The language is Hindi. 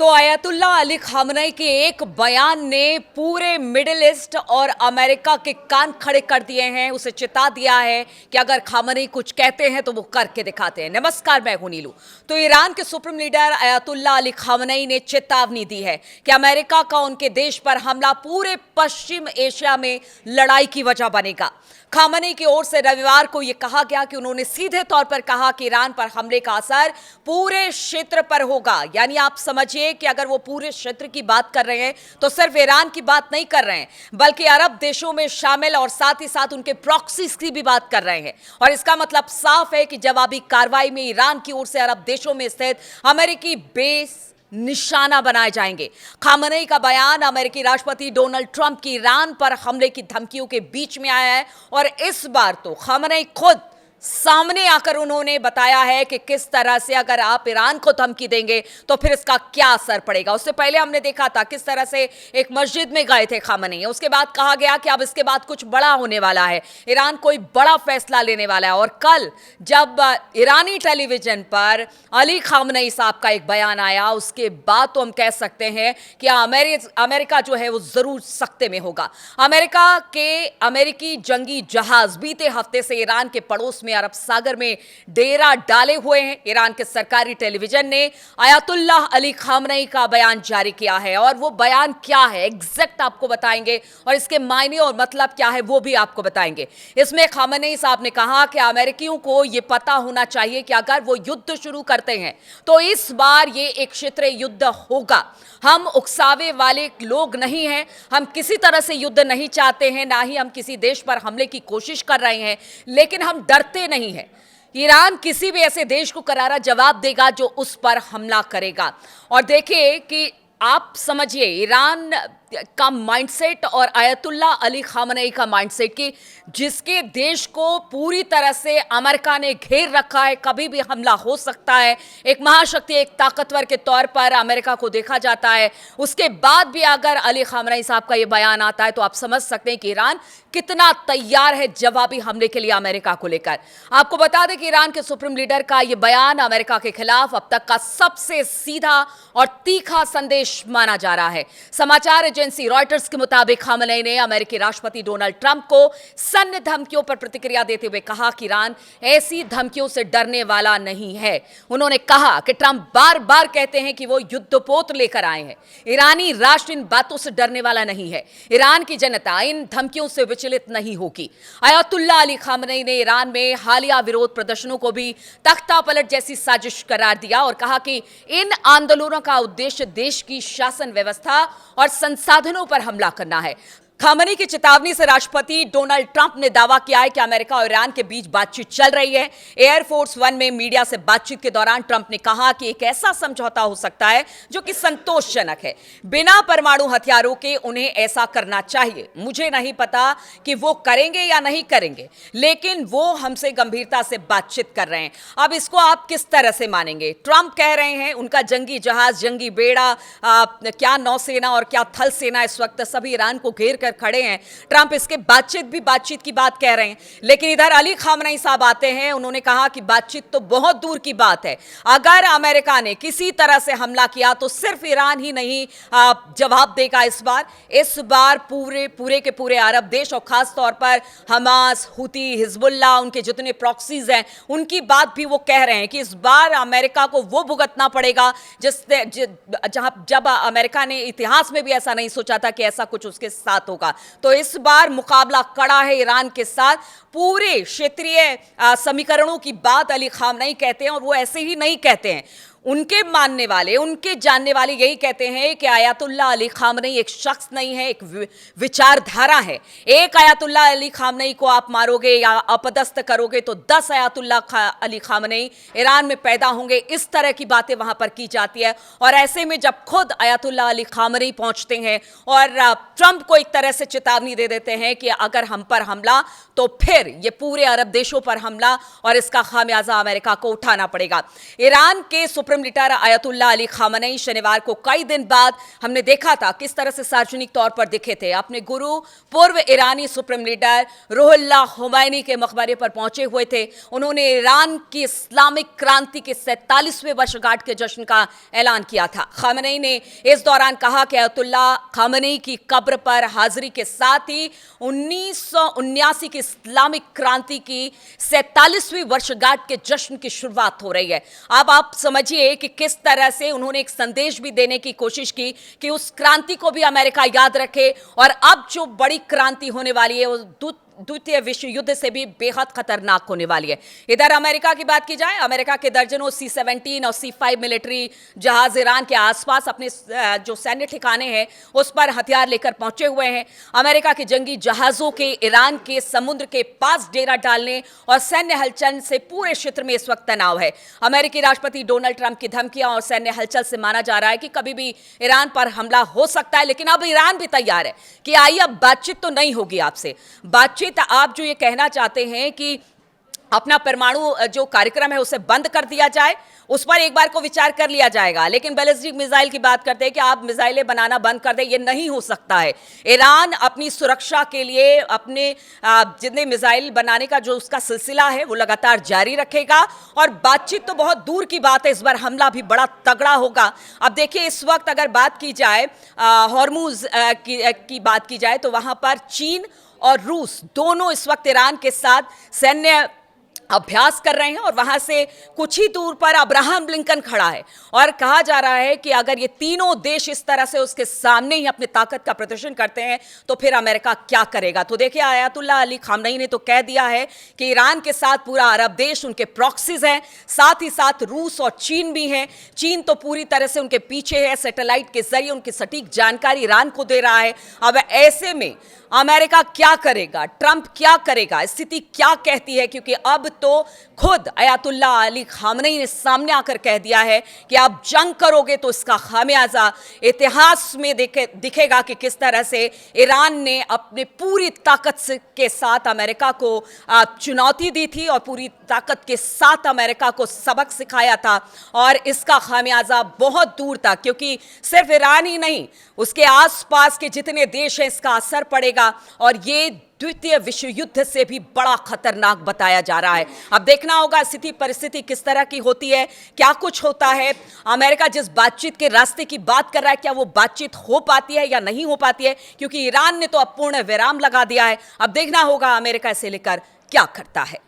तो अयतुल्ला अली खामनेई के एक बयान ने पूरे मिडिल ईस्ट और अमेरिका के कान खड़े कर दिए हैं। उसे चिता दिया है कि अगर खामनेई कुछ कहते हैं तो वो करके दिखाते हैं। नमस्कार, मैं हूं नीलू। तो ईरान के सुप्रीम लीडर अयतुल्ला अली खामनेई ने चेतावनी दी है कि अमेरिका का उनके देश पर हमला पूरे पश्चिम एशिया में लड़ाई की वजह बनेगा। खामनेई की ओर से रविवार को यह कहा गया कि उन्होंने सीधे तौर पर कहा कि ईरान पर हमले का असर पूरे क्षेत्र पर होगा। यानी आप समझिए कि अगर वो पूरे क्षेत्र की बात कर रहे हैं तो सिर्फ ईरान की बात नहीं कर रहे हैं, बल्कि अरब देशों में शामिल और साथ ही साथ उनके प्रॉक्सीज की भी बात कर रहे हैं। और इसका मतलब साफ है कि जवाबी कार्रवाई में ईरान की ओर से अरब देशों में स्थित अमेरिकी बेस निशाना बनाए जाएंगे। खामनेई का बयान अमेरिकी राष्ट्रपति डोनाल्ड ट्रंप की ईरान पर हमले की धमकियों के बीच में आया है और इस बार तो खामनेई खुद सामने आकर उन्होंने बताया है कि किस तरह से अगर आप ईरान को धमकी देंगे तो फिर इसका क्या असर पड़ेगा। उससे पहले हमने देखा था किस तरह से एक मस्जिद में गए थे खामनेई। उसके बाद कहा गया कि अब इसके बाद कुछ बड़ा होने वाला है, ईरान कोई बड़ा फैसला लेने वाला है। और कल जब ईरानी टेलीविजन पर अली खामनेई साहब का एक बयान आया, उसके बाद तो हम कह सकते हैं कि अमेरिका जो है वो जरूर सख्ते में होगा। अमेरिकी जंगी जहाज बीते हफ्ते से ईरान के पड़ोस में अरब सागर में डेरा डाले हुए हैं। ईरान के सरकारी टेलीविजन ने अयतुल्ला अली खामनेई का बयान जारी किया है और वो बयान क्या है एग्जैक्ट आपको बताएंगे और इसके मायने और मतलब क्या है वो भी आपको बताएंगे। इसमें खामनेई साहब ने कहा कि अमेरिकियों को यह पता होना चाहिए कि अगर वो युद्ध शुरू करते हैं तो इस बार ये एक क्षेत्रीय युद्ध होगा। हम उकसावे वाले लोग नहीं हैं, हम किसी तरह से युद्ध नहीं चाहते हैं, ना ही हम किसी देश पर हमले की कोशिश कर रहे हैं, लेकिन हम डरते नहीं हैं। ईरान किसी भी ऐसे देश को करारा जवाब देगा जो उस पर हमला करेगा। और देखिए कि आप समझिए ईरान का माइंडसेट और अयतुल्ला अली खामनेई का माइंडसेट कि जिसके देश को पूरी तरह से अमेरिका ने घेर रखा है, कभी भी हमला हो सकता है, एक महाशक्ति एक ताकतवर के तौर पर अमेरिका को देखा जाता है। उसके बाद भी अगर अली खामनेई साहब का ये बयान आता है तो आप समझ सकते हैं कि ईरान कितना तैयार है जवाबी हमले के लिए अमेरिका को लेकर। आपको बता दें कि ईरान के सुप्रीम लीडर का यह बयान अमेरिका के खिलाफ अब तक का सबसे सीधा और तीखा संदेश माना जा रहा है। समाचार एजेंसी रॉयटर्स के मुताबिक खामनेई ने अमेरिकी राष्ट्रपति डोनाल्ड ट्रंप को सैन्य धमकियों पर प्रतिक्रिया देते हुए कहा कि ईरान ऐसी धमकियों से डरने वाला नहीं है। उन्होंने कहा कि ट्रंप बार बार कहते हैं कि वो युद्धपोत लेकर आए हैं। ईरानी राष्ट्र इन बातों से डरने वाला नहीं है। ईरान की जनता इन धमकियों से विचलित नहीं होगी। अयतुल्ला अली खामनेई ने ईरान में हालिया विरोध प्रदर्शनों को भी तख्ता पलट जैसी साजिश करार दिया और कहा कि इन आंदोलनों का उद्देश्य देश की शासन व्यवस्था और संसाधनों पर हमला करना है। खामनेई की चेतावनी से राष्ट्रपति डोनाल्ड ट्रंप ने दावा किया है कि अमेरिका और ईरान के बीच बातचीत चल रही है। एयरफोर्स वन में मीडिया से बातचीत के दौरान ट्रंप ने कहा कि एक ऐसा समझौता हो सकता है जो कि संतोषजनक है। बिना परमाणु हथियारों के उन्हें ऐसा करना चाहिए। मुझे नहीं पता कि वो करेंगे या नहीं करेंगे, लेकिन वो हमसे गंभीरता से बातचीत कर रहे हैं। अब इसको आप किस तरह से मानेंगे? ट्रंप कह रहे हैं उनका जंगी जहाज, जंगी बेड़ा, क्या नौसेना और क्या थल सेना इस वक्त सभी ईरान को घेर कर खड़े हैं। ट्रंप इसके बातचीत की बात कह रहे हैं, लेकिन इधर अली खामनेई साहब आते हैं। उन्होंने कहा कि बातचीत तो बहुत दूर की बात है। अगर अमेरिका ने किसी तरह से हमला किया तो सिर्फ ईरान ही नहीं जवाब देगा। इस बार पूरे के पूरे अरब देश और खास तौर पर हमास, हुती, हिजबुल्लाह, उनके जितने प्रॉक्सीज हैं उनकी बात भी वो कह रहे हैं कि इस बार अमेरिका को वो भुगतना पड़ेगा जब अमेरिका ने इतिहास में भी ऐसा नहीं सोचा था कि ऐसा कुछ उसके साथ होगा। तो इस बार मुकाबला कड़ा है ईरान के साथ। पूरे क्षेत्रीय समीकरणों की बात अली खामनेई कहते हैं और वो ऐसे ही नहीं कहते हैं। उनके मानने वाले, उनके जानने वाले यही कहते हैं कि अयतुल्ला अली खामनेई एक शख्स नहीं है, एक विचारधारा है। एक अयतुल्ला अली खामनेई को आप मारोगे या अपदस्थ करोगे तो 10 अयतुल्ला अली खामनेई ईरान में पैदा होंगे। इस तरह की बातें वहां पर की जाती है। और ऐसे में जब खुद अयतुल्ला अली खामनेई पहुंचते हैं और ट्रंप को एक तरह से चेतावनी दे देते हैं कि अगर हम पर हमला तो फिर ये पूरे अरब देशों पर हमला और इसका खामियाजा अमेरिका को उठाना पड़ेगा। ईरान के supreme leader Ayatollah Ali Khamenei शनिवार को कई दिन बाद हमने देखा था किस तरह से सार्वजनिक तौर पर दिखे थे। अपने गुरु पूर्व ईरानी सुप्रीम लीडर रूहुल्लाह खुमैनी के मकबरे पर पहुंचे हुए थे। उन्होंने ईरान की इस्लामिक क्रांति के 47वें वर्षगांठ के जश्न का ऐलान किया था। खामनेई ने इस दौरान कहा कि आयतुल्लाह खामनेई की कब्र पर हाजिरी के साथ ही 1979 की इस्लामिक क्रांति की 47वीं वर्षगांठ के जश्न की शुरुआत हो रही है। अब आप समझिए कि किस तरह से उन्होंने एक संदेश भी देने की कोशिश की कि उस क्रांति को भी अमेरिका याद रखे और अब जो बड़ी क्रांति होने वाली है वो द्वितीय विश्व युद्ध से भी बेहद खतरनाक होने वाली है। इधर अमेरिका की बात की जाए, अमेरिका के दर्जनों C-17 और C-5 मिलिट्री जहाज ईरान के आसपास अपने जो सैन्य ठिकाने हैं उस पर हथियार लेकर पहुंचे हुए हैं। अमेरिका के जंगी जहाजों के ईरान के समुद्र के पास डेरा डालने और सैन्य हलचल से पूरे क्षेत्र में इस वक्त तनाव है। अमेरिकी राष्ट्रपति डोनाल्ड ट्रंप की धमकियां और सैन्य हलचल से माना जा रहा है कि कभी भी ईरान पर हमला हो सकता है, लेकिन अब ईरान भी तैयार है कि आइए अब बातचीत तो नहीं होगी आपसे। बातचीत आप जो ये कहना चाहते हैं कि अपना परमाणु जो कार्यक्रम है उसे बंद कर दिया जाए, उस पर एक बार को विचार कर लिया जाएगा, लेकिन बैलिस्टिक मिसाइल की बात करते हैं कि आप मिसाइलें बनाना बंद कर दें, ये नहीं हो सकता है। ईरान अपनी सुरक्षा के लिए अपने जितने मिसाइल बनाने का जो उसका सिलसिला है वो लगातार जारी रखेगा और बातचीत तो बहुत दूर की बात है, इस बार हमला भी बड़ा तगड़ा होगा। अब देखिए, इस वक्त अगर बात की जाए हॉर्मुज की बात की जाए तो वहां पर चीन और रूस दोनों इस वक्त ईरान के साथ सैन्य अभ्यास कर रहे हैं और वहां से कुछ ही दूर पर अब्राहम लिंकन खड़ा है और कहा जा रहा है कि अगर ये तीनों देश इस तरह से उसके सामने ही अपनी ताकत का प्रदर्शन करते हैं तो फिर अमेरिका क्या करेगा। तो देखिए, आयतुल्लाह अली खामनेई ने तो कह दिया है कि ईरान के साथ पूरा अरब देश उनके प्रॉक्सीज हैं, साथ ही साथ रूस और चीन भी हैं। चीन तो पूरी तरह से उनके पीछे है, सैटेलाइट के जरिए उनकी सटीक जानकारी ईरान को दे रहा है। अब ऐसे में अमेरिका क्या करेगा, ट्रंप क्या करेगा, स्थिति क्या कहती है, क्योंकि अब तो खुद आयतुल्लाह अली खामनेई ने सामने आकर कह दिया है कि आप जंग करोगे तो इसका खामियाजा इतिहास में दिखेगा कि किस तरह से ईरान ने अपने पूरी ताकत के साथ अमेरिका को चुनौती दी थी और पूरी ताकत के साथ अमेरिका को सबक सिखाया था और इसका खामियाजा बहुत दूर था, क्योंकि सिर्फ ईरान ही नहीं, उसके आसपास के जितने देश हैं इसका असर पड़ेगा और ये द्वितीय विश्व युद्ध से भी बड़ा खतरनाक बताया जा रहा है। अब देखना होगा स्थिति परिस्थिति किस तरह की होती है, क्या कुछ होता है। अमेरिका जिस बातचीत के रास्ते की बात कर रहा है, क्या वो बातचीत हो पाती है या नहीं हो पाती है, क्योंकि ईरान ने तो अब पूर्ण विराम लगा दिया है। अब देखना होगा अमेरिका इसे लेकर क्या करता है।